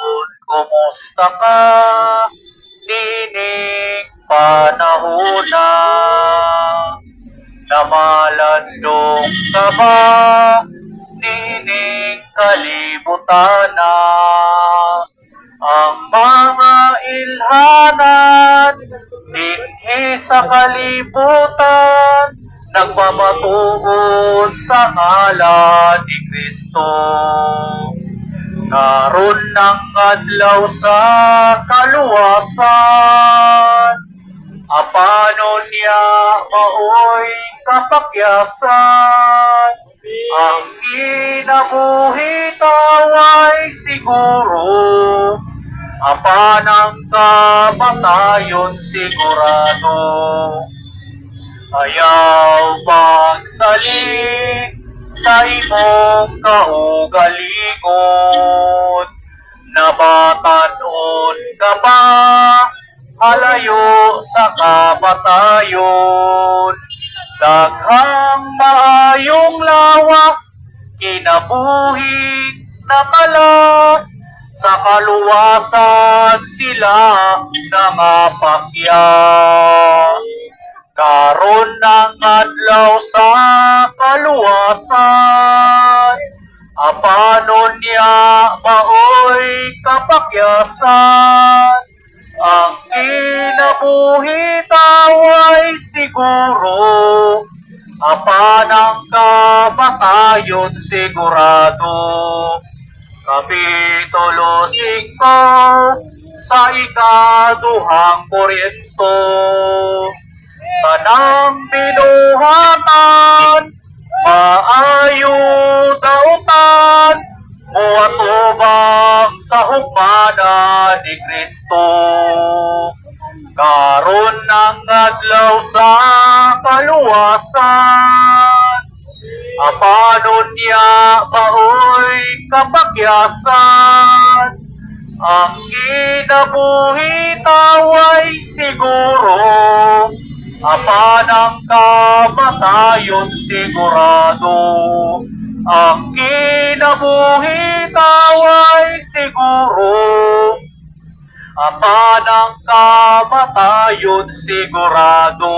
Kumusta ka? Dining panahon na namalandong ka ba? Dining kalibutan na ang mga ilhanan dinhi sa kalibutan nagpamatungod sa ngalan ni Kristo. Karon ng adlaw sa kaluwasan, apano niya maoy kapakyasan. Ang kinabuhi taway siguro, apan ang kamatayon sigurado. Ayaw pagsalig sa imong kaugalingon, nabatanon ka ba halayo sa kamatayon. Daghang maayong lawas kinabuhi nakalas, sa kaluwasan sila nangapakyas. Karon ng adlaw sa kaluwasan, apano niya maoy kapakyasan. Ang kinabuhi taway siguro, apan ang kamatayon sigurado. Kapitulo 5 sa ikaduhang Korinto. Tanang binuhatan, maayo dautan, muatubang sa hukmana ni Kristo. Karon ng adlaw sa kaluwasan, apano niya maoy kapakyasan. Ang kinabuhi taway siguro, apan ang kamatayon sigurado. Ang kinabuhi taway siguro, apan ang kamatayon sigurado.